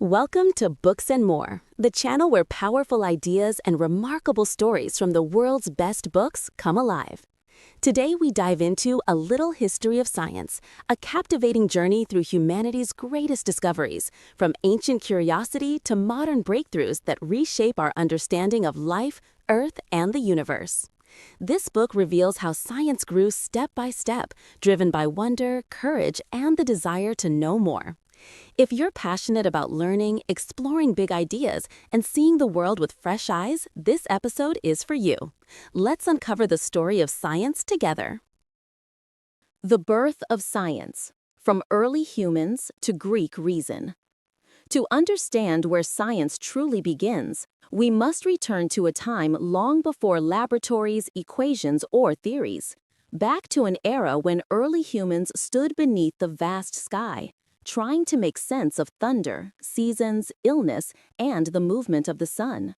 Welcome to Books and More, the channel where powerful ideas and remarkable stories from the world's best books come alive. Today we dive into A Little History of Science, a captivating journey through humanity's greatest discoveries, from ancient curiosity to modern breakthroughs that reshape our understanding of life, Earth, and the universe. This book reveals how science grew step by step, driven by wonder, courage, and the desire to know more. If you're passionate about learning, exploring big ideas, and seeing the world with fresh eyes, this episode is for you. Let's uncover the story of science together. The birth of science, from early humans to Greek reason. To understand where science truly begins, we must return to a time long before laboratories, equations, or theories. Back to an era when early humans stood beneath the vast sky, trying to make sense of thunder, seasons, illness, and the movement of the sun.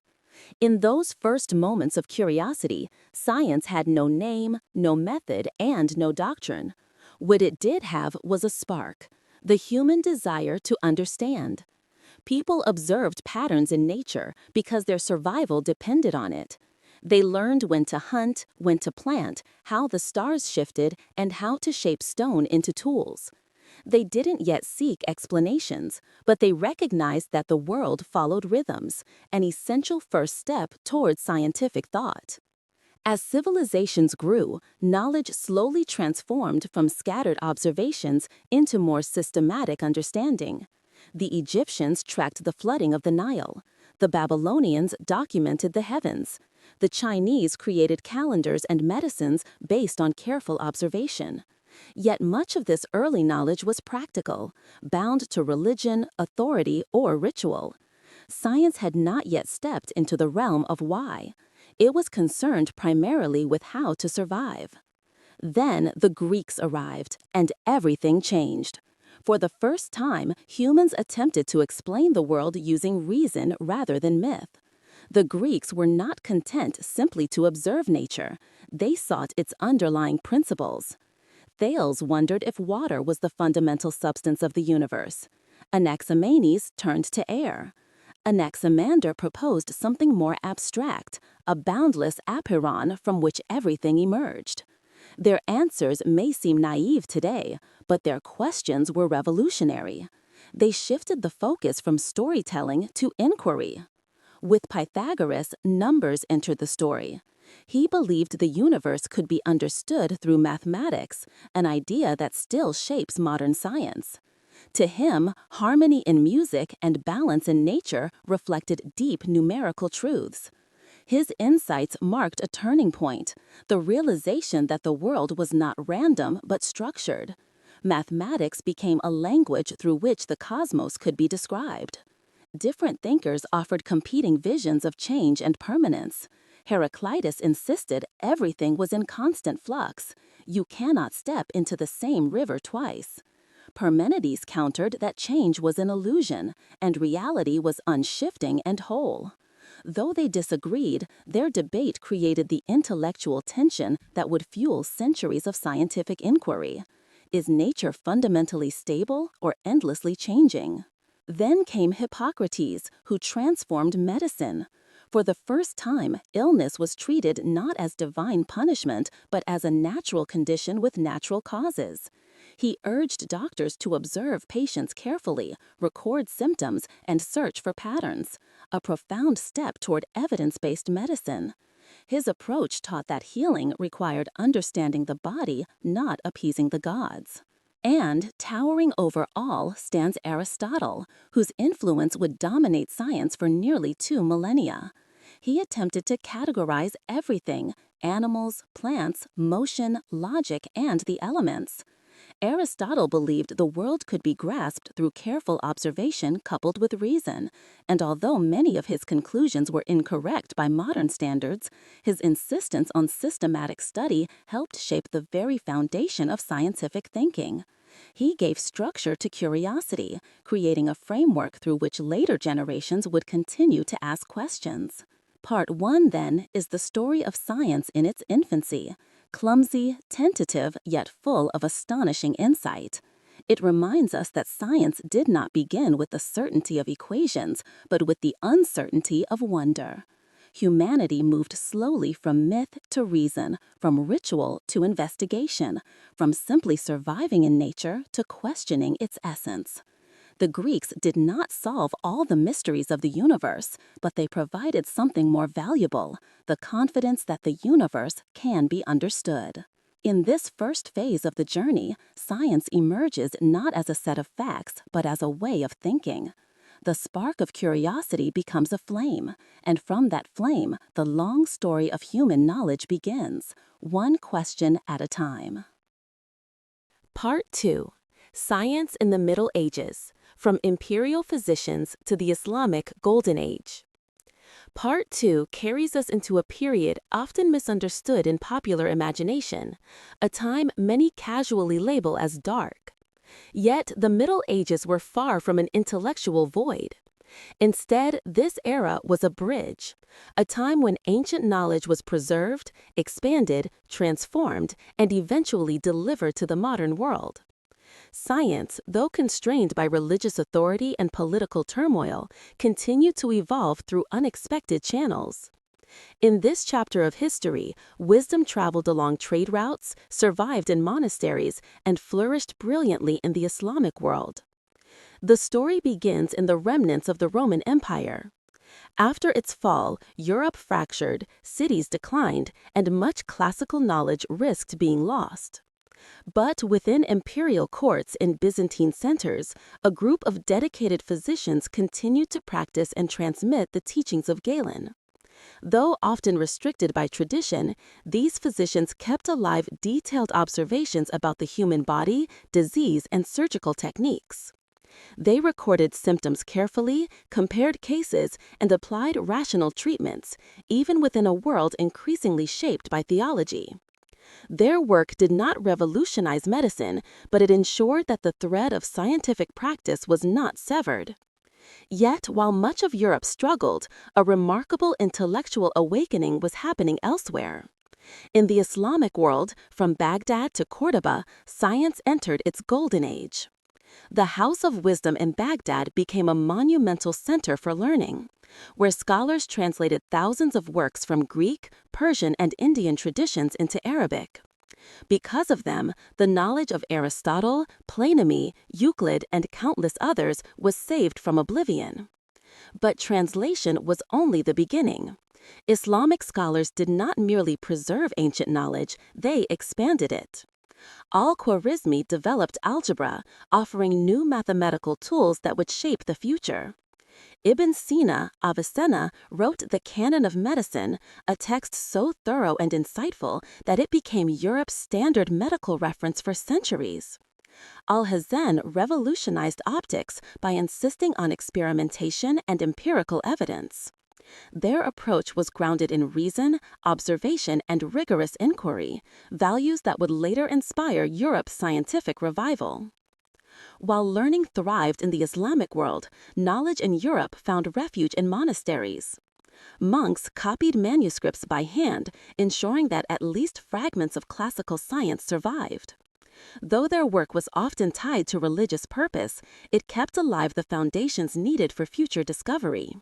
In those first moments of curiosity, science had no name, no method, and no doctrine. What it did have was a spark, the human desire to understand. People observed patterns in nature because their survival depended on it. They learned when to hunt, when to plant, how the stars shifted, and how to shape stone into tools. They didn't yet seek explanations, but they recognized that the world followed rhythms, an essential first step towards scientific thought. As civilizations grew, knowledge slowly transformed from scattered observations into more systematic understanding. The Egyptians tracked the flooding of the Nile. The Babylonians documented the heavens. The Chinese created calendars and medicines based on careful observation. Yet much of this early knowledge was practical, bound to religion, authority, or ritual. Science had not yet stepped into the realm of why. It was concerned primarily with how to survive. Then the Greeks arrived, and everything changed. For the first time, humans attempted to explain the world using reason rather than myth. The Greeks were not content simply to observe nature. They sought its underlying principles. Thales wondered if water was the fundamental substance of the universe. Anaximenes turned to air. Anaximander proposed something more abstract, a boundless apeiron from which everything emerged. Their answers may seem naive today, but their questions were revolutionary. They shifted the focus from storytelling to inquiry. With Pythagoras, numbers entered the story. He believed the universe could be understood through mathematics, an idea that still shapes modern science. To him, harmony in music and balance in nature reflected deep numerical truths. His insights marked a turning point, the realization that the world was not random but structured. Mathematics became a language through which the cosmos could be described. Different thinkers offered competing visions of change and permanence. Heraclitus insisted everything was in constant flux. You cannot step into the same river twice. Parmenides countered that change was an illusion, and reality was unshifting and whole. Though they disagreed, their debate created the intellectual tension that would fuel centuries of scientific inquiry. Is nature fundamentally stable or endlessly changing? Then came Hippocrates, who transformed medicine. For the first time, illness was treated not as divine punishment, but as a natural condition with natural causes. He urged doctors to observe patients carefully, record symptoms, and search for patterns, a profound step toward evidence-based medicine. His approach taught that healing required understanding the body, not appeasing the gods. And towering over all stands Aristotle, whose influence would dominate science for nearly 2 millennia. He attempted to categorize everything: animals, plants, motion, logic, and the elements. Aristotle believed the world could be grasped through careful observation coupled with reason, and although many of his conclusions were incorrect by modern standards, his insistence on systematic study helped shape the very foundation of scientific thinking. He gave structure to curiosity, creating a framework through which later generations would continue to ask questions. Part 1, then, is the story of science in its infancy, clumsy, tentative, yet full of astonishing insight. It reminds us that science did not begin with the certainty of equations, but with the uncertainty of wonder. Humanity moved slowly from myth to reason, from ritual to investigation, from simply surviving in nature to questioning its essence. The Greeks did not solve all the mysteries of the universe, but they provided something more valuable, the confidence that the universe can be understood. In this first phase of the journey, science emerges not as a set of facts, but as a way of thinking. The spark of curiosity becomes a flame, and from that flame, the long story of human knowledge begins, one question at a time. Part 2. Science in the Middle Ages, from imperial physicians to the Islamic Golden Age. Part 2 carries us into a period often misunderstood in popular imagination, a time many casually label as dark. Yet the Middle Ages were far from an intellectual void. Instead, this era was a bridge, a time when ancient knowledge was preserved, expanded, transformed, and eventually delivered to the modern world. Science, though constrained by religious authority and political turmoil, continued to evolve through unexpected channels. In this chapter of history, wisdom traveled along trade routes, survived in monasteries, and flourished brilliantly in the Islamic world. The story begins in the remnants of the Roman Empire. After its fall, Europe fractured, cities declined, and much classical knowledge risked being lost. But within imperial courts in Byzantine centers, a group of dedicated physicians continued to practice and transmit the teachings of Galen. Though often restricted by tradition, these physicians kept alive detailed observations about the human body, disease, and surgical techniques. They recorded symptoms carefully, compared cases, and applied rational treatments, even within a world increasingly shaped by theology. Their work did not revolutionize medicine, but it ensured that the thread of scientific practice was not severed. Yet, while much of Europe struggled, a remarkable intellectual awakening was happening elsewhere. In the Islamic world, from Baghdad to Cordoba, science entered its golden age. The House of Wisdom in Baghdad became a monumental center for learning, where scholars translated thousands of works from Greek, Persian, and Indian traditions into Arabic. Because of them, the knowledge of Aristotle, Ptolemy, Euclid, and countless others was saved from oblivion. But translation was only the beginning. Islamic scholars did not merely preserve ancient knowledge, they expanded it. Al-Khwarizmi developed algebra, offering new mathematical tools that would shape the future. Ibn Sina, Avicenna, wrote the Canon of Medicine, a text so thorough and insightful that it became Europe's standard medical reference for centuries. Alhazen revolutionized optics by insisting on experimentation and empirical evidence. Their approach was grounded in reason, observation, and rigorous inquiry, values that would later inspire Europe's scientific revival. While learning thrived in the Islamic world, knowledge in Europe found refuge in monasteries. Monks copied manuscripts by hand, ensuring that at least fragments of classical science survived. Though their work was often tied to religious purpose, it kept alive the foundations needed for future discovery.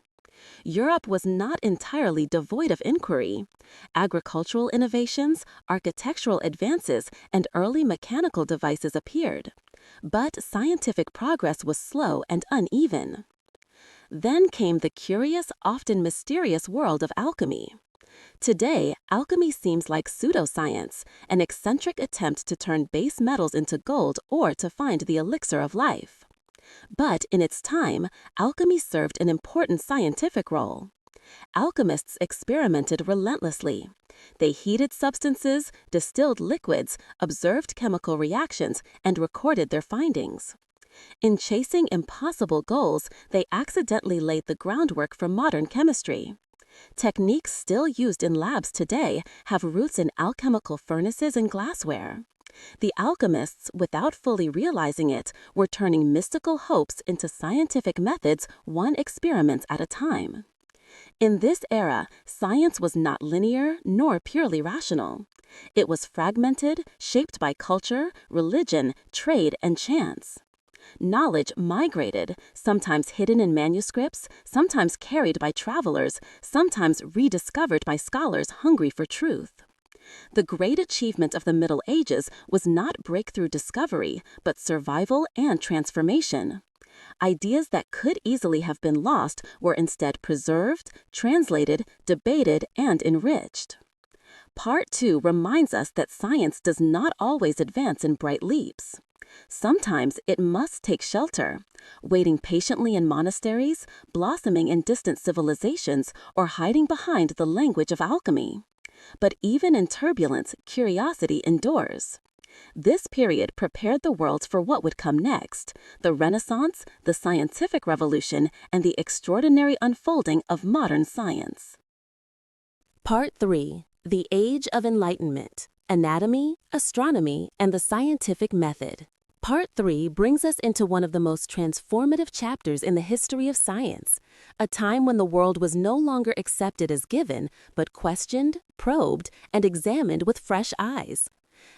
Europe was not entirely devoid of inquiry. Agricultural innovations, architectural advances, and early mechanical devices appeared. But scientific progress was slow and uneven. Then came the curious, often mysterious world of alchemy. Today, alchemy seems like pseudoscience, an eccentric attempt to turn base metals into gold or to find the elixir of life. But in its time, alchemy served an important scientific role. Alchemists experimented relentlessly. They heated substances, distilled liquids, observed chemical reactions, and recorded their findings. In chasing impossible goals, they accidentally laid the groundwork for modern chemistry. Techniques still used in labs today have roots in alchemical furnaces and glassware. The alchemists, without fully realizing it, were turning mystical hopes into scientific methods, one experiment at a time. In this era, science was not linear nor purely rational. It was fragmented, shaped by culture, religion, trade, and chance. Knowledge migrated, sometimes hidden in manuscripts, sometimes carried by travelers, sometimes rediscovered by scholars hungry for truth. The great achievement of the Middle Ages was not breakthrough discovery, but survival and transformation. Ideas that could easily have been lost were instead preserved, translated, debated, and enriched. Part 2 reminds us that science does not always advance in bright leaps. Sometimes it must take shelter, waiting patiently in monasteries, blossoming in distant civilizations, or hiding behind the language of alchemy. But even in turbulence, curiosity endures. This period prepared the world for what would come next: the Renaissance, the scientific revolution, and the extraordinary unfolding of modern science. Part 3: The Age of Enlightenment: Anatomy, Astronomy, and the Scientific Method. Part 3 brings us into one of the most transformative chapters in the history of science, a time when the world was no longer accepted as given, but questioned, probed, and examined with fresh eyes.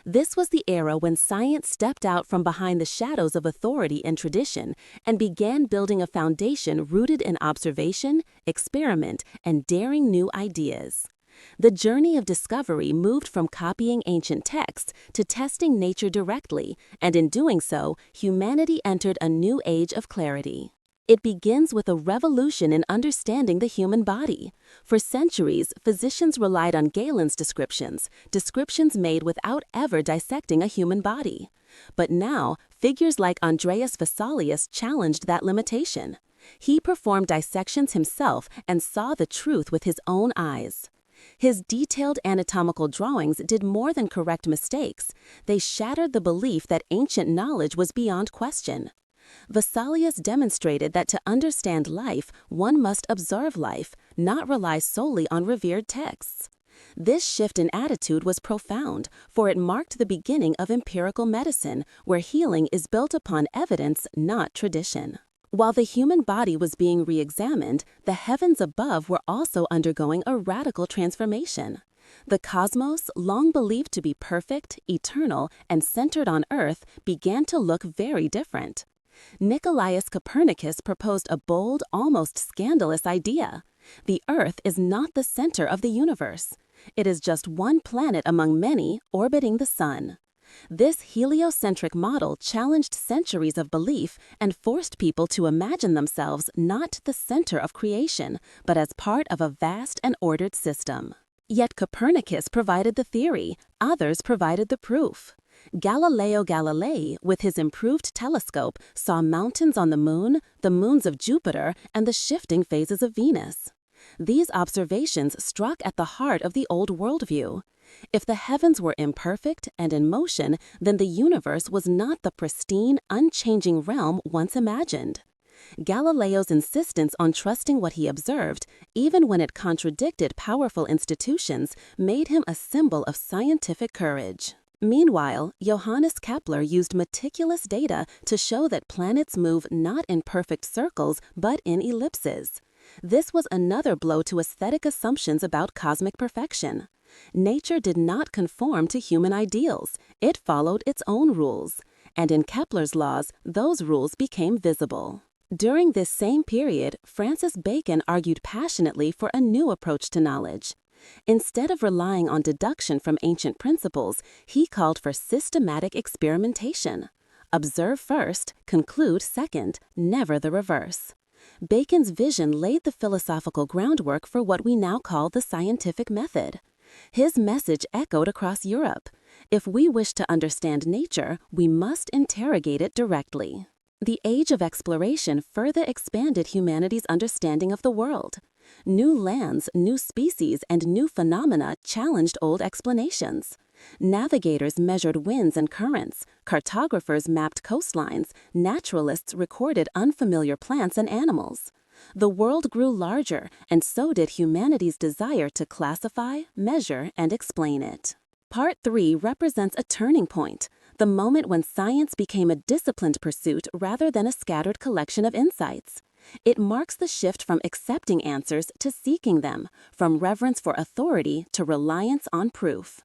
This was the era when science stepped out from behind the shadows of authority and tradition and began building a foundation rooted in observation, experiment, and daring new ideas. The journey of discovery moved from copying ancient texts to testing nature directly, and in doing so, humanity entered a new age of clarity. It begins with a revolution in understanding the human body. For centuries, physicians relied on Galen's descriptions made without ever dissecting a human body. But now, figures like Andreas Vesalius challenged that limitation. He performed dissections himself and saw the truth with his own eyes. His detailed anatomical drawings did more than correct mistakes. They shattered the belief that ancient knowledge was beyond question. Vesalius demonstrated that to understand life, one must observe life, not rely solely on revered texts. This shift in attitude was profound, for it marked the beginning of empirical medicine, where healing is built upon evidence, not tradition. While the human body was being re-examined, the heavens above were also undergoing a radical transformation. The cosmos, long believed to be perfect, eternal, and centered on Earth, began to look very different. Nicolaus Copernicus proposed a bold, almost scandalous idea. The Earth is not the center of the universe. It is just one planet among many, orbiting the Sun. This heliocentric model challenged centuries of belief and forced people to imagine themselves not the center of creation, but as part of a vast and ordered system. Yet Copernicus provided the theory, others provided the proof. Galileo Galilei, with his improved telescope, saw mountains on the moon, the moons of Jupiter, and the shifting phases of Venus. These observations struck at the heart of the old worldview. If the heavens were imperfect and in motion, then the universe was not the pristine, unchanging realm once imagined. Galileo's insistence on trusting what he observed, even when it contradicted powerful institutions, made him a symbol of scientific courage. Meanwhile, Johannes Kepler used meticulous data to show that planets move not in perfect circles, but in ellipses. This was another blow to aesthetic assumptions about cosmic perfection. Nature did not conform to human ideals. It followed its own rules. And in Kepler's laws, those rules became visible. During this same period, Francis Bacon argued passionately for a new approach to knowledge. Instead of relying on deduction from ancient principles, he called for systematic experimentation. Observe first, conclude second, never the reverse. Bacon's vision laid the philosophical groundwork for what we now call the scientific method. His message echoed across Europe. If we wish to understand nature, we must interrogate it directly. The age of exploration further expanded humanity's understanding of the world. New lands, new species, and new phenomena challenged old explanations. Navigators measured winds and currents, cartographers mapped coastlines, naturalists recorded unfamiliar plants and animals. The world grew larger, and so did humanity's desire to classify, measure, and explain it. Part 3 represents a turning point, the moment when science became a disciplined pursuit rather than a scattered collection of insights. It marks the shift from accepting answers to seeking them, from reverence for authority to reliance on proof.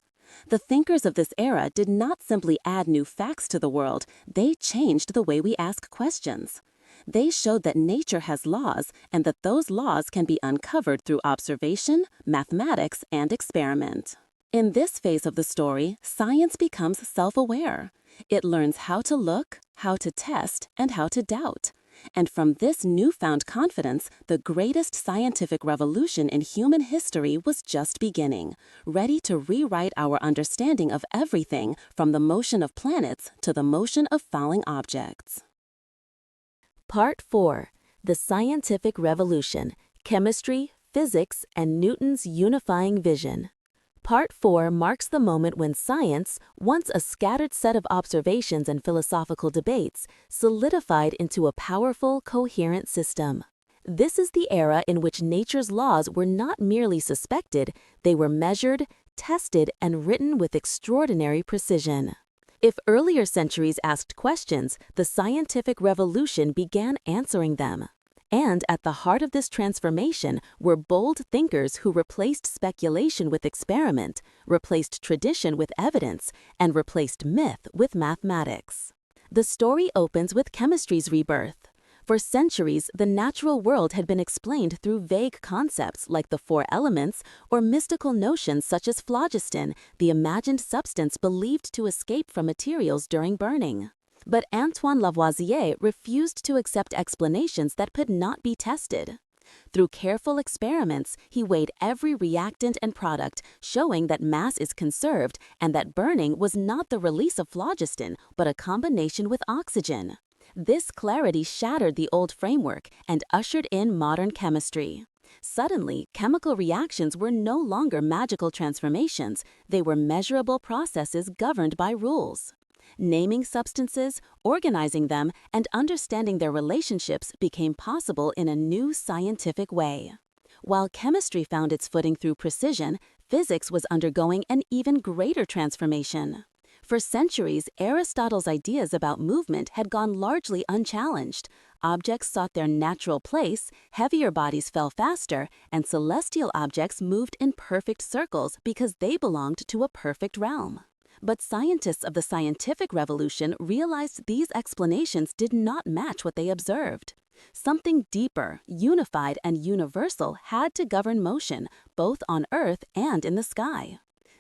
The thinkers of this era did not simply add new facts to the world, they changed the way we ask questions. They showed that nature has laws and that those laws can be uncovered through observation, mathematics, and experiment. In this phase of the story, science becomes self-aware. It learns how to look, how to test, and how to doubt. And from this newfound confidence, the greatest scientific revolution in human history was just beginning, ready to rewrite our understanding of everything from the motion of planets to the motion of falling objects. Part 4. The Scientific Revolution, Chemistry, Physics, and Newton's Unifying Vision. Part 4 marks the moment when science, once a scattered set of observations and philosophical debates, solidified into a powerful, coherent system. This is the era in which nature's laws were not merely suspected, they were measured, tested, and written with extraordinary precision. If earlier centuries asked questions, the scientific revolution began answering them. And at the heart of this transformation were bold thinkers who replaced speculation with experiment, replaced tradition with evidence, and replaced myth with mathematics. The story opens with chemistry's rebirth. For centuries, the natural world had been explained through vague concepts like the four elements or mystical notions such as phlogiston, the imagined substance believed to escape from materials during burning. But Antoine Lavoisier refused to accept explanations that could not be tested. Through careful experiments, he weighed every reactant and product, showing that mass is conserved and that burning was not the release of phlogiston, but a combination with oxygen. This clarity shattered the old framework and ushered in modern chemistry. Suddenly, chemical reactions were no longer magical transformations, they were measurable processes governed by rules. Naming substances, organizing them, and understanding their relationships became possible in a new scientific way. While chemistry found its footing through precision, physics was undergoing an even greater transformation. For centuries, Aristotle's ideas about movement had gone largely unchallenged. Objects sought their natural place, heavier bodies fell faster, and celestial objects moved in perfect circles because they belonged to a perfect realm. But scientists of the scientific revolution realized these explanations did not match what they observed. Something deeper, unified, and universal had to govern motion, both on Earth and in the sky.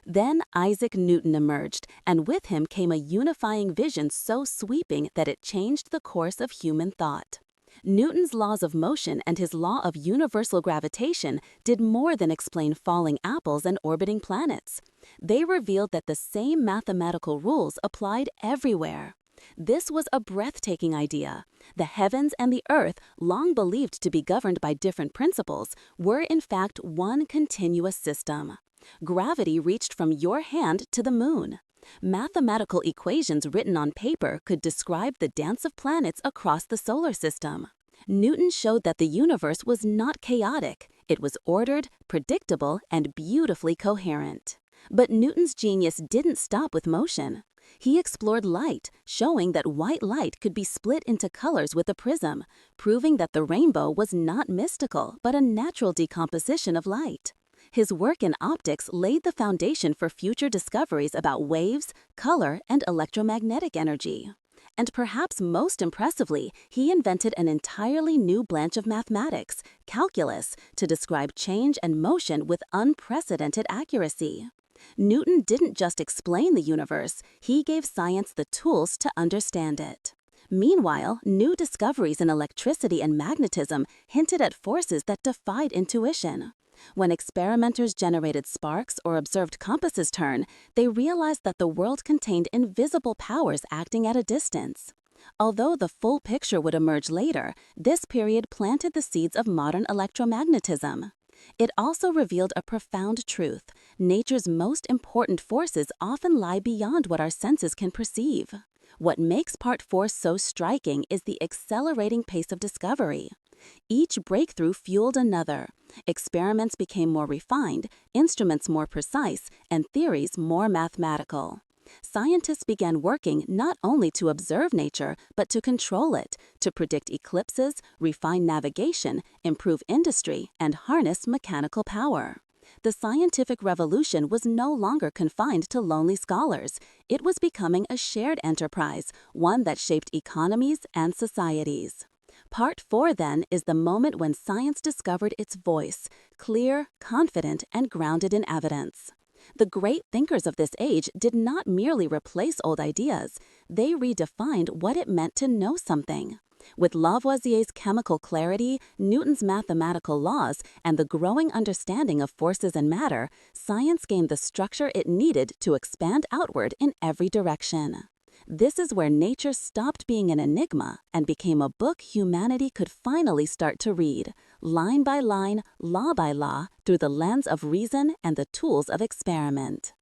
Then Isaac Newton emerged, and with him came a unifying vision so sweeping that it changed the course of human thought. Newton's laws of motion and his law of universal gravitation did more than explain falling apples and orbiting planets. They revealed that the same mathematical rules applied everywhere. This was a breathtaking idea. The heavens and the earth, long believed to be governed by different principles, were in fact one continuous system. Gravity reached from your hand to the moon. Mathematical equations written on paper could describe the dance of planets across the solar system. Newton showed that the universe was not chaotic. It was ordered, predictable, and beautifully coherent. But Newton's genius didn't stop with motion. He explored light, showing that white light could be split into colors with a prism, proving that the rainbow was not mystical, but a natural decomposition of light. His work in optics laid the foundation for future discoveries about waves, color, and electromagnetic energy. And perhaps most impressively, he invented an entirely new branch of mathematics, calculus, to describe change and motion with unprecedented accuracy. Newton didn't just explain the universe, he gave science the tools to understand it. Meanwhile, new discoveries in electricity and magnetism hinted at forces that defied intuition. When experimenters generated sparks or observed compasses turn, they realized that the world contained invisible powers acting at a distance. Although the full picture would emerge later, this period planted the seeds of modern electromagnetism. It also revealed a profound truth. Nature's most important forces often lie beyond what our senses can perceive. What makes Part 4 so striking is the accelerating pace of discovery. Each breakthrough fueled another. Experiments became more refined, instruments more precise, and theories more mathematical. Scientists began working not only to observe nature, but to control it, to predict eclipses, refine navigation, improve industry, and harness mechanical power. The scientific revolution was no longer confined to lonely scholars. It was becoming a shared enterprise, one that shaped economies and societies. Part 4, then, is the moment when science discovered its voice, clear, confident, and grounded in evidence. The great thinkers of this age did not merely replace old ideas, they redefined what it meant to know something. With Lavoisier's chemical clarity, Newton's mathematical laws, and the growing understanding of forces and matter, science gained the structure it needed to expand outward in every direction. This is where nature stopped being an enigma and became a book humanity could finally start to read, line by line, law by law, through the lens of reason and the tools of experiment.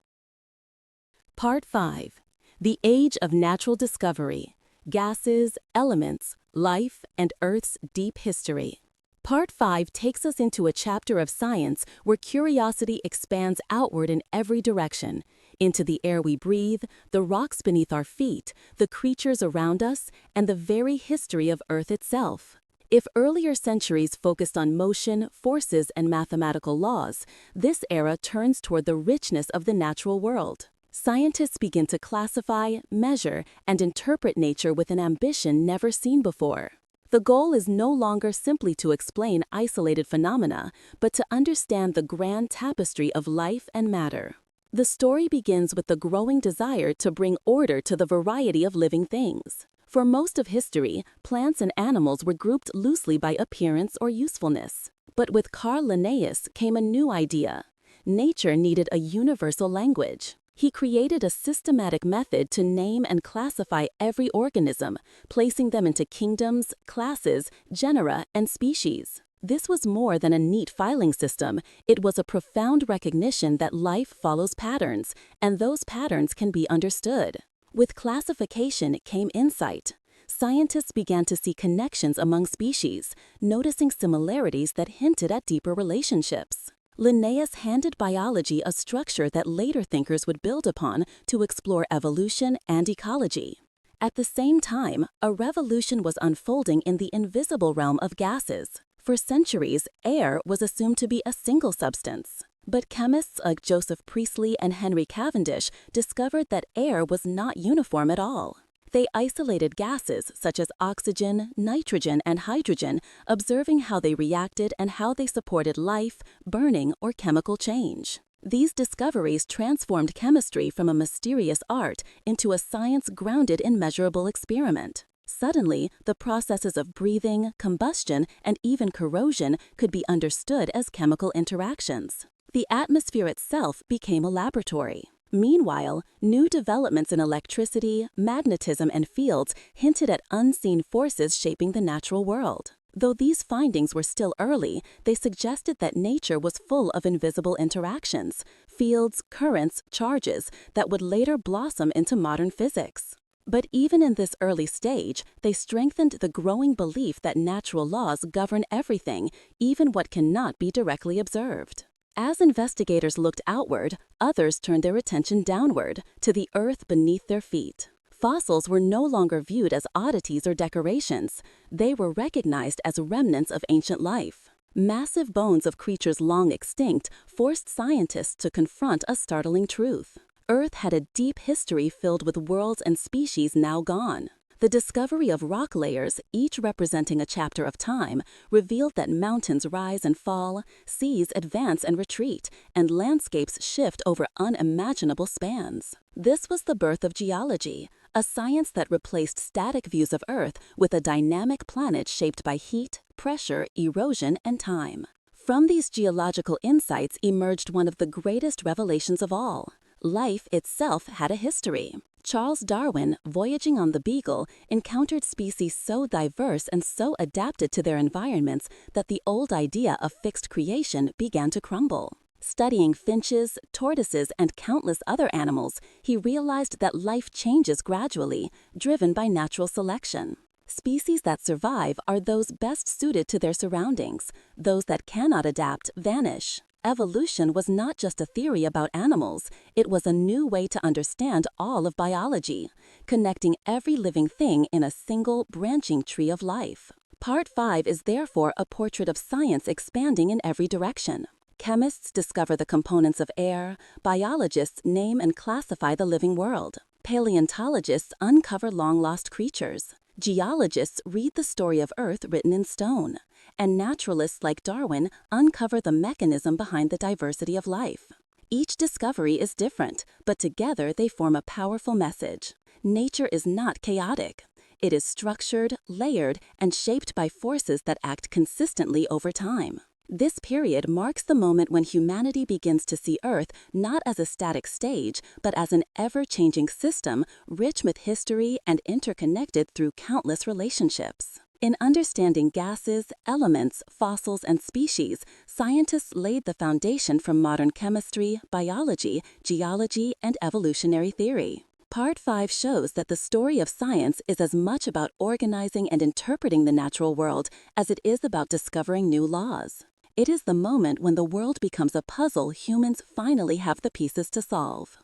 Part 5. The Age of Natural Discovery. Gases, Elements, Life, and Earth's Deep History. Part 5 takes us into a chapter of science where curiosity expands outward in every direction, into the air we breathe, the rocks beneath our feet, the creatures around us, and the very history of Earth itself. If earlier centuries focused on motion, forces, and mathematical laws, this era turns toward the richness of the natural world. Scientists begin to classify, measure, and interpret nature with an ambition never seen before. The goal is no longer simply to explain isolated phenomena, but to understand the grand tapestry of life and matter. The story begins with the growing desire to bring order to the variety of living things. For most of history, plants and animals were grouped loosely by appearance or usefulness. But with Carl Linnaeus came a new idea. Nature needed a universal language. He created a systematic method to name and classify every organism, placing them into kingdoms, classes, genera, and species. This was more than a neat filing system. It was a profound recognition that life follows patterns, and those patterns can be understood. With classification came insight. Scientists began to see connections among species, noticing similarities that hinted at deeper relationships. Linnaeus handed biology a structure that later thinkers would build upon to explore evolution and ecology. At the same time, a revolution was unfolding in the invisible realm of gases. For centuries, air was assumed to be a single substance. But chemists like Joseph Priestley and Henry Cavendish discovered that air was not uniform at all. They isolated gases such as oxygen, nitrogen, and hydrogen, observing how they reacted and how they supported life, burning, or chemical change. These discoveries transformed chemistry from a mysterious art into a science grounded in measurable experiment. Suddenly, the processes of breathing, combustion, and even corrosion could be understood as chemical interactions. The atmosphere itself became a laboratory. Meanwhile, new developments in electricity, magnetism, and fields hinted at unseen forces shaping the natural world. Though these findings were still early, they suggested that nature was full of invisible interactions, fields, currents, charges that would later blossom into modern physics. But even in this early stage, they strengthened the growing belief that natural laws govern everything, even what cannot be directly observed. As investigators looked outward, others turned their attention downward, to the earth beneath their feet. Fossils were no longer viewed as oddities or decorations. They were recognized as remnants of ancient life. Massive bones of creatures long extinct forced scientists to confront a startling truth. Earth had a deep history filled with worlds and species now gone. The discovery of rock layers, each representing a chapter of time, revealed that mountains rise and fall, seas advance and retreat, and landscapes shift over unimaginable spans. This was the birth of geology, a science that replaced static views of Earth with a dynamic planet shaped by heat, pressure, erosion, and time. From these geological insights emerged one of the greatest revelations of all. Life itself had a history. Charles Darwin, voyaging on the Beagle, encountered species so diverse and so adapted to their environments that the old idea of fixed creation began to crumble. Studying finches, tortoises, and countless other animals, he realized that life changes gradually, driven by natural selection. Species that survive are those best suited to their surroundings. Those that cannot adapt vanish. Evolution was not just a theory about animals, it was a new way to understand all of biology, connecting every living thing in a single branching tree of life. Part 5 is therefore a portrait of science expanding in every direction. Chemists discover the components of air, biologists name and classify the living world, paleontologists uncover long-lost creatures, geologists read the story of Earth written in stone, and naturalists like Darwin uncover the mechanism behind the diversity of life. Each discovery is different, but together they form a powerful message. Nature is not chaotic. It is structured, layered, and shaped by forces that act consistently over time. This period marks the moment when humanity begins to see Earth not as a static stage, but as an ever-changing system rich with history and interconnected through countless relationships. In understanding gases, elements, fossils, and species, scientists laid the foundation for modern chemistry, biology, geology, and evolutionary theory. Part 5 shows that the story of science is as much about organizing and interpreting the natural world as it is about discovering new laws. It is the moment when the world becomes a puzzle humans finally have the pieces to solve.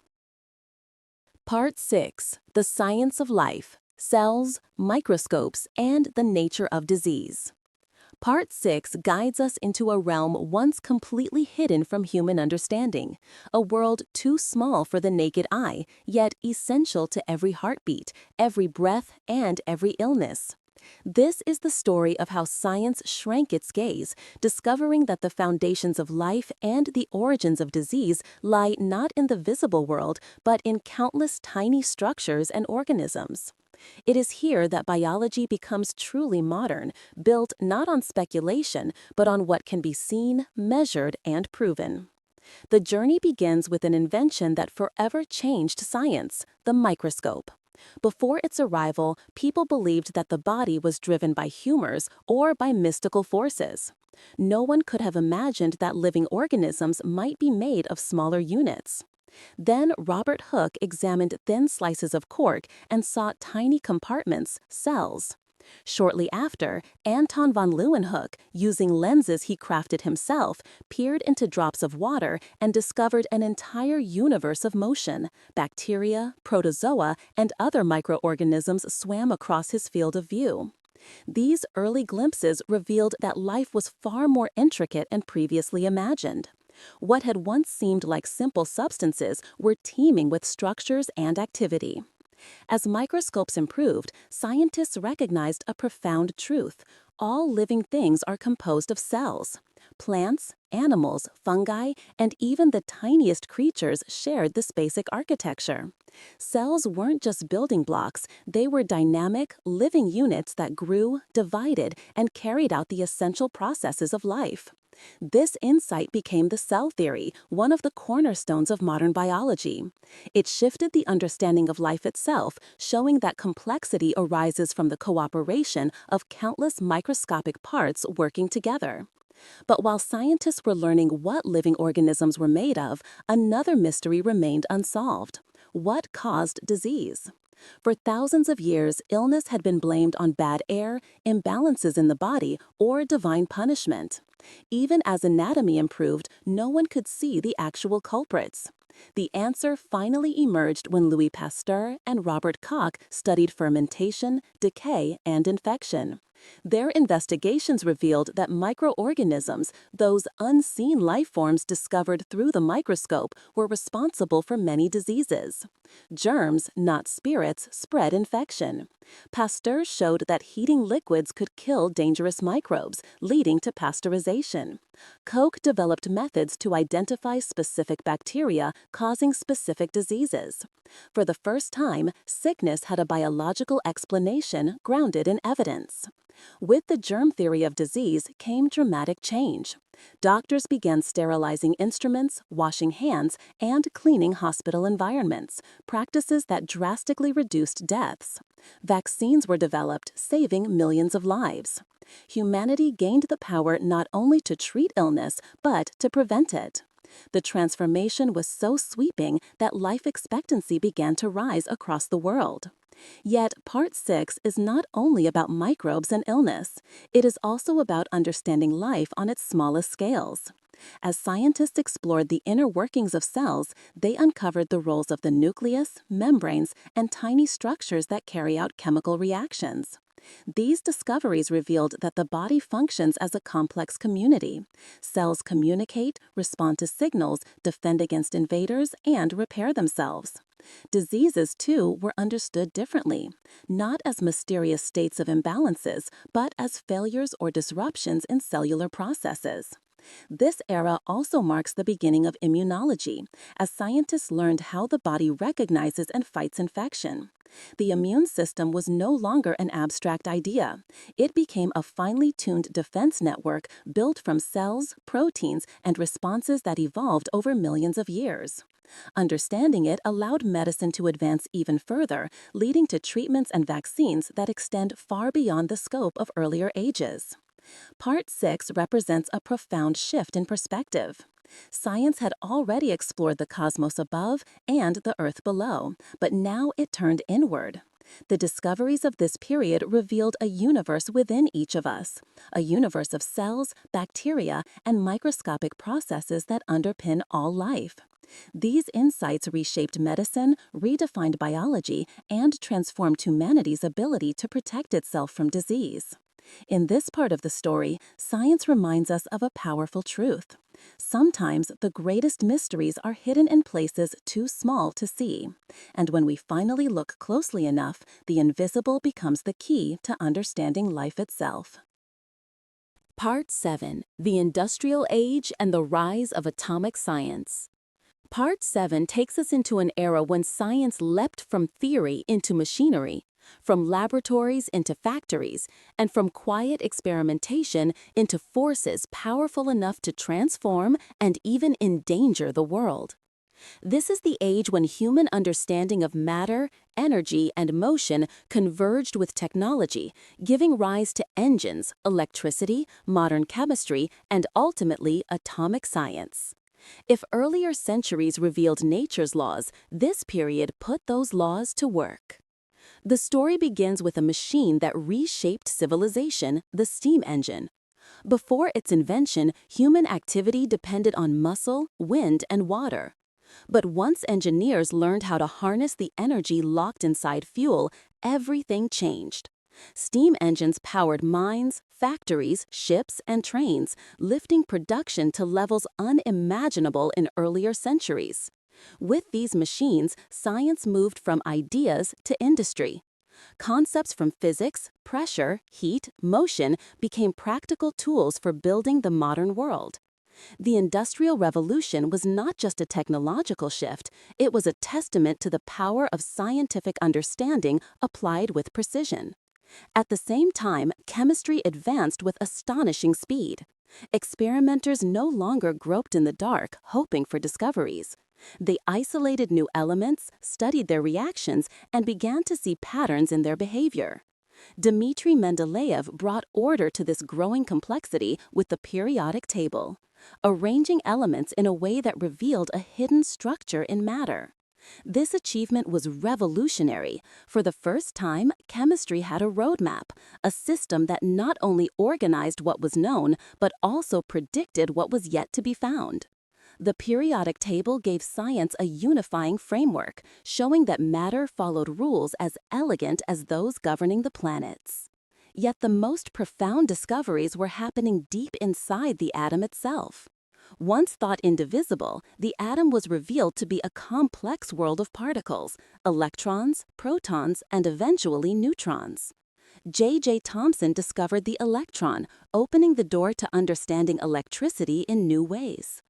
Part 6. The Science of Life, Cells, Microscopes, and the Nature of Disease. Part 6 guides us into a realm once completely hidden from human understanding, a world too small for the naked eye, yet essential to every heartbeat, every breath, and every illness. This is the story of how science shrank its gaze, discovering that the foundations of life and the origins of disease lie not in the visible world, but in countless tiny structures and organisms. It is here that biology becomes truly modern, built not on speculation, but on what can be seen, measured, and proven. The journey begins with an invention that forever changed science, the microscope. Before its arrival, people believed that the body was driven by humors or by mystical forces. No one could have imagined that living organisms might be made of smaller units. Then Robert Hooke examined thin slices of cork and saw tiny compartments, cells. Shortly after, Anton von Leeuwenhoek, using lenses he crafted himself, peered into drops of water and discovered an entire universe of motion. Bacteria, protozoa, and other microorganisms swam across his field of view. These early glimpses revealed that life was far more intricate and previously imagined. What had once seemed like simple substances were teeming with structures and activity. As microscopes improved, scientists recognized a profound truth. All living things are composed of cells. Plants, animals, fungi, and even the tiniest creatures shared this basic architecture. Cells weren't just building blocks, they were dynamic, living units that grew, divided, and carried out the essential processes of life. This insight became the cell theory, one of the cornerstones of modern biology. It shifted the understanding of life itself, showing that complexity arises from the cooperation of countless microscopic parts working together. But while scientists were learning what living organisms were made of, another mystery remained unsolved. What caused disease? For thousands of years, illness had been blamed on bad air, imbalances in the body, or divine punishment. Even as anatomy improved, no one could see the actual culprits. The answer finally emerged when Louis Pasteur and Robert Koch studied fermentation, decay, and infection. Their investigations revealed that microorganisms, those unseen life forms discovered through the microscope, were responsible for many diseases. Germs, not spirits, spread infection. Pasteur showed that heating liquids could kill dangerous microbes, leading to pasteurization. Koch developed methods to identify specific bacteria causing specific diseases. For the first time, sickness had a biological explanation grounded in evidence. With the germ theory of disease came dramatic change. Doctors began sterilizing instruments, washing hands, and cleaning hospital environments, practices that drastically reduced deaths. Vaccines were developed, saving millions of lives. Humanity gained the power not only to treat illness, but to prevent it. The transformation was so sweeping that life expectancy began to rise across the world. Yet, Part 6 is not only about microbes and illness. It is also about understanding life on its smallest scales. As scientists explored the inner workings of cells, they uncovered the roles of the nucleus, membranes, and tiny structures that carry out chemical reactions. These discoveries revealed that the body functions as a complex community. Cells communicate, respond to signals, defend against invaders, and repair themselves. Diseases, too, were understood differently, not as mysterious states of imbalances, but as failures or disruptions in cellular processes. This era also marks the beginning of immunology, as scientists learned how the body recognizes and fights infection. The immune system was no longer an abstract idea. It became a finely tuned defense network built from cells, proteins, and responses that evolved over millions of years. Understanding it allowed medicine to advance even further, leading to treatments and vaccines that extend far beyond the scope of earlier ages. Part 6 represents a profound shift in perspective. Science had already explored the cosmos above and the Earth below, but now it turned inward. The discoveries of this period revealed a universe within each of us, a universe of cells, bacteria, and microscopic processes that underpin all life. These insights reshaped medicine, redefined biology, and transformed humanity's ability to protect itself from disease. In this part of the story, science reminds us of a powerful truth. Sometimes the greatest mysteries are hidden in places too small to see, and when we finally look closely enough, the invisible becomes the key to understanding life itself. Part 7: The Industrial Age and the Rise of Atomic Science. Part 7 takes us into an era when science leapt from theory into machinery, from laboratories into factories, and from quiet experimentation into forces powerful enough to transform and even endanger the world. This is the age when human understanding of matter, energy, and motion converged with technology, giving rise to engines, electricity, modern chemistry, and ultimately atomic science. If earlier centuries revealed nature's laws, this period put those laws to work. The story begins with a machine that reshaped civilization, the steam engine. Before its invention, human activity depended on muscle, wind, and water. But once engineers learned how to harness the energy locked inside fuel, everything changed. Steam engines powered mines, factories, ships, and trains, lifting production to levels unimaginable in earlier centuries. With these machines, science moved from ideas to industry. Concepts from physics, pressure, heat, motion became practical tools for building the modern world. The Industrial Revolution was not just a technological shift, it was a testament to the power of scientific understanding applied with precision. At the same time, chemistry advanced with astonishing speed. Experimenters no longer groped in the dark, hoping for discoveries. They isolated new elements, studied their reactions, and began to see patterns in their behavior. Dmitri Mendeleev brought order to this growing complexity with the periodic table, arranging elements in a way that revealed a hidden structure in matter. This achievement was revolutionary. For the first time, chemistry had a roadmap, a system that not only organized what was known, but also predicted what was yet to be found. The periodic table gave science a unifying framework, showing that matter followed rules as elegant as those governing the planets. Yet the most profound discoveries were happening deep inside the atom itself. Once thought indivisible, the atom was revealed to be a complex world of particles, electrons, protons, and eventually neutrons. J.J. Thomson discovered the electron, opening the door to understanding electricity in new ways.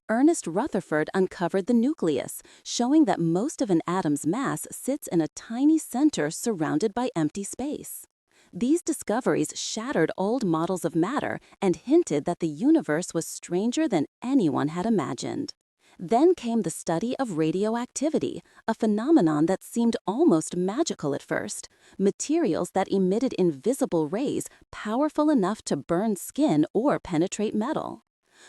Ernest Rutherford uncovered the nucleus, showing that most of an atom's mass sits in a tiny center surrounded by empty space. These discoveries shattered old models of matter and hinted that the universe was stranger than anyone had imagined. Then came the study of radioactivity, a phenomenon that seemed almost magical at first, materials that emitted invisible rays powerful enough to burn skin or penetrate metal.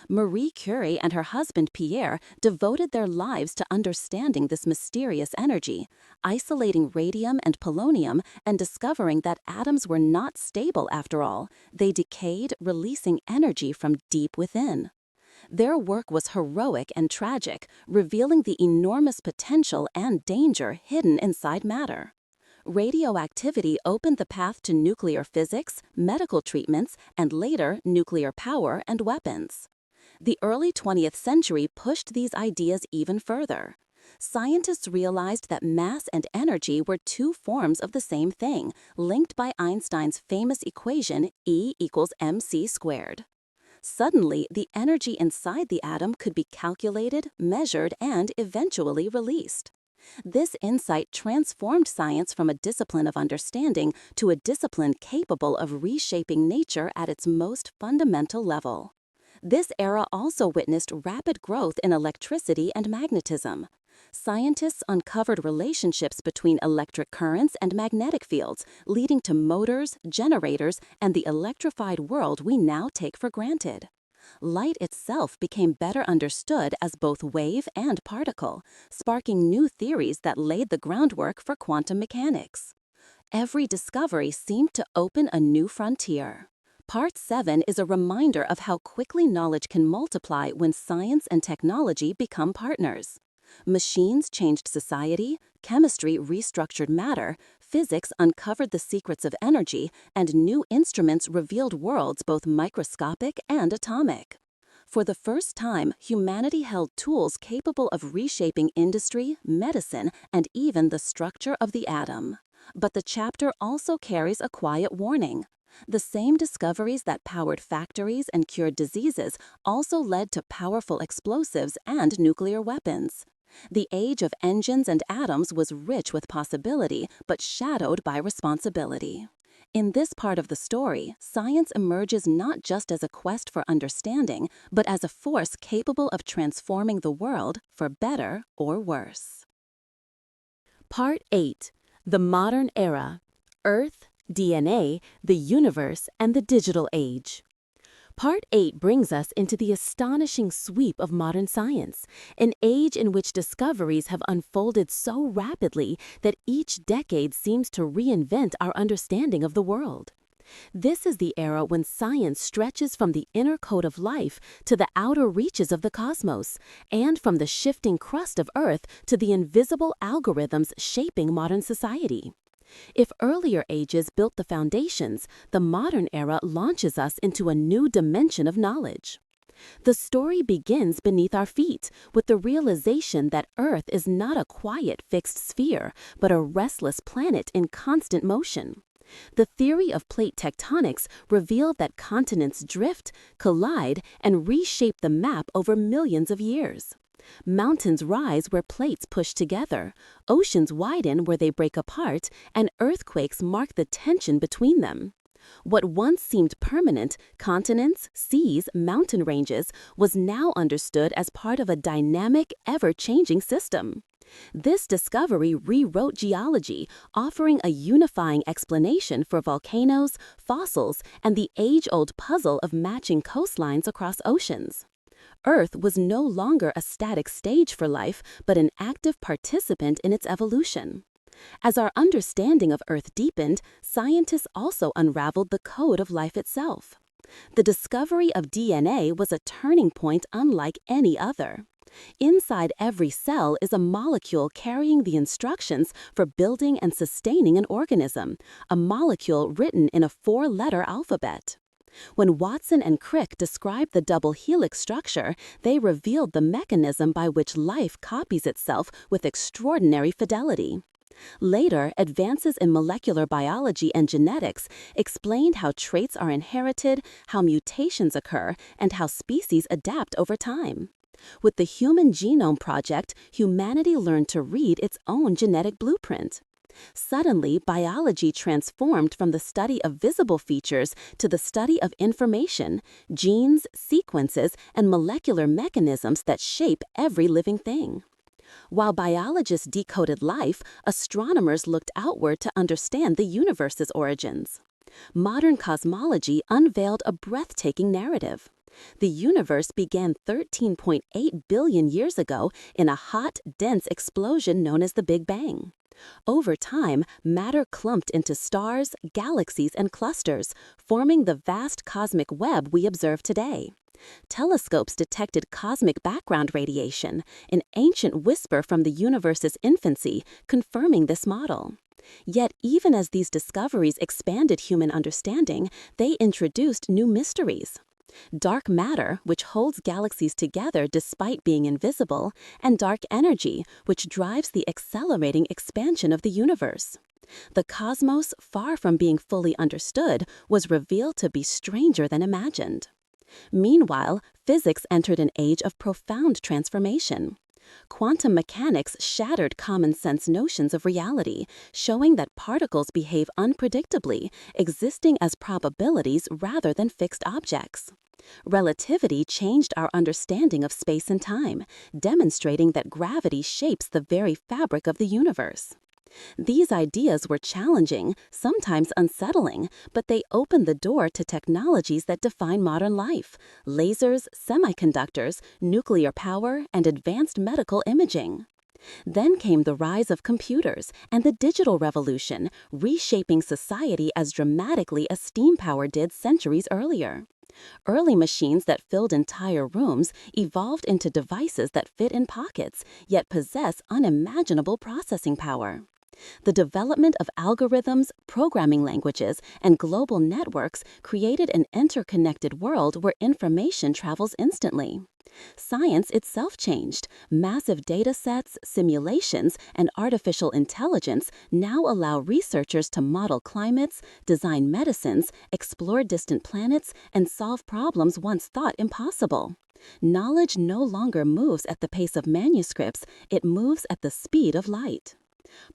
Marie Curie and her husband Pierre devoted their lives to understanding this mysterious energy, isolating radium and polonium and discovering that atoms were not stable after all. They decayed, releasing energy from deep within. Their work was heroic and tragic, revealing the enormous potential and danger hidden inside matter. Radioactivity opened the path to nuclear physics, medical treatments, and later nuclear power and weapons. The early 20th century pushed these ideas even further. Scientists realized that mass and energy were two forms of the same thing, linked by Einstein's famous equation E equals mc squared. Suddenly, the energy inside the atom could be calculated, measured, and eventually released. This insight transformed science from a discipline of understanding to a discipline capable of reshaping nature at its most fundamental level. This era also witnessed rapid growth in electricity and magnetism. Scientists uncovered relationships between electric currents and magnetic fields, leading to motors, generators, and the electrified world we now take for granted. Light itself became better understood as both wave and particle, sparking new theories that laid the groundwork for quantum mechanics. Every discovery seemed to open a new frontier. Part 7 is a reminder of how quickly knowledge can multiply when science and technology become partners. Machines changed society, chemistry restructured matter, physics uncovered the secrets of energy, and new instruments revealed worlds both microscopic and atomic. For the first time, humanity held tools capable of reshaping industry, medicine, and even the structure of the atom. But the chapter also carries a quiet warning. The same discoveries that powered factories and cured diseases also led to powerful explosives and nuclear weapons. The age of engines and atoms was rich with possibility, but shadowed by responsibility. In this part of the story, science emerges not just as a quest for understanding, but as a force capable of transforming the world for better or worse. Part 8. The Modern Era. Earth, DNA, the Universe, and the Digital Age. Part 8 brings us into the astonishing sweep of modern science, an age in which discoveries have unfolded so rapidly that each decade seems to reinvent our understanding of the world. This is the era when science stretches from the inner code of life to the outer reaches of the cosmos, and from the shifting crust of Earth to the invisible algorithms shaping modern society. If earlier ages built the foundations, the modern era launches us into a new dimension of knowledge. The story begins beneath our feet with the realization that Earth is not a quiet, fixed sphere, but a restless planet in constant motion. The theory of plate tectonics revealed that continents drift, collide, and reshape the map over millions of years. Mountains rise where plates push together, oceans widen where they break apart, and earthquakes mark the tension between them. What once seemed permanent, continents, seas, mountain ranges, was now understood as part of a dynamic, ever-changing system. This discovery rewrote geology, offering a unifying explanation for volcanoes, fossils, and the age-old puzzle of matching coastlines across oceans. Earth was no longer a static stage for life, but an active participant in its evolution. As our understanding of Earth deepened, scientists also unraveled the code of life itself. The discovery of DNA was a turning point unlike any other. Inside every cell is a molecule carrying the instructions for building and sustaining an organism, a molecule written in a 4-letter alphabet. When Watson and Crick described the double helix structure, they revealed the mechanism by which life copies itself with extraordinary fidelity. Later, advances in molecular biology and genetics explained how traits are inherited, how mutations occur, and how species adapt over time. With the Human Genome Project, humanity learned to read its own genetic blueprint. Suddenly, biology transformed from the study of visible features to the study of information, genes, sequences, and molecular mechanisms that shape every living thing. While biologists decoded life, astronomers looked outward to understand the universe's origins. Modern cosmology unveiled a breathtaking narrative. The universe began 13.8 billion years ago in a hot, dense explosion known as the Big Bang. Over time, matter clumped into stars, galaxies, and clusters, forming the vast cosmic web we observe today. Telescopes detected cosmic background radiation, an ancient whisper from the universe's infancy, confirming this model. Yet, even as these discoveries expanded human understanding, they introduced new mysteries. Dark matter, which holds galaxies together despite being invisible, and dark energy, which drives the accelerating expansion of the universe. The cosmos, far from being fully understood, was revealed to be stranger than imagined. Meanwhile, physics entered an age of profound transformation. Quantum mechanics shattered common-sense notions of reality, showing that particles behave unpredictably, existing as probabilities rather than fixed objects. Relativity changed our understanding of space and time, demonstrating that gravity shapes the very fabric of the universe. These ideas were challenging, sometimes unsettling, but they opened the door to technologies that define modern life: lasers, semiconductors, nuclear power, and advanced medical imaging. Then came the rise of computers and the digital revolution, reshaping society as dramatically as steam power did centuries earlier. Early machines that filled entire rooms evolved into devices that fit in pockets, yet possess unimaginable processing power. The development of algorithms, programming languages, and global networks created an interconnected world where information travels instantly. Science itself changed. Massive data sets, simulations, and artificial intelligence now allow researchers to model climates, design medicines, explore distant planets, and solve problems once thought impossible. Knowledge no longer moves at the pace of manuscripts, it moves at the speed of light.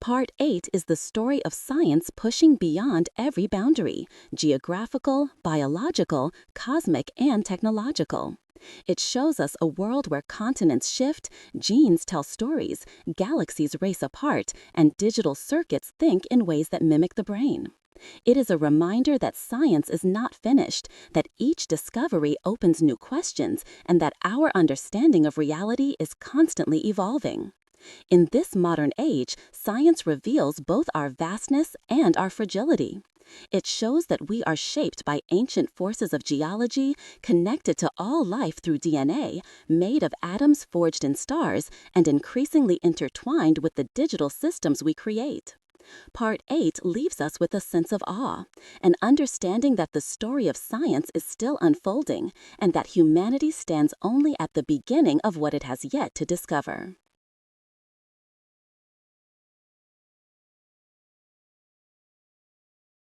Part 8 is the story of science pushing beyond every boundary: geographical, biological, cosmic, and technological. It shows us a world where continents shift, genes tell stories, galaxies race apart, and digital circuits think in ways that mimic the brain. It is a reminder that science is not finished, that each discovery opens new questions, and that our understanding of reality is constantly evolving. In this modern age, science reveals both our vastness and our fragility. It shows that we are shaped by ancient forces of geology, connected to all life through DNA, made of atoms forged in stars, and increasingly intertwined with the digital systems we create. Part 8 leaves us with a sense of awe, an understanding that the story of science is still unfolding, and that humanity stands only at the beginning of what it has yet to discover.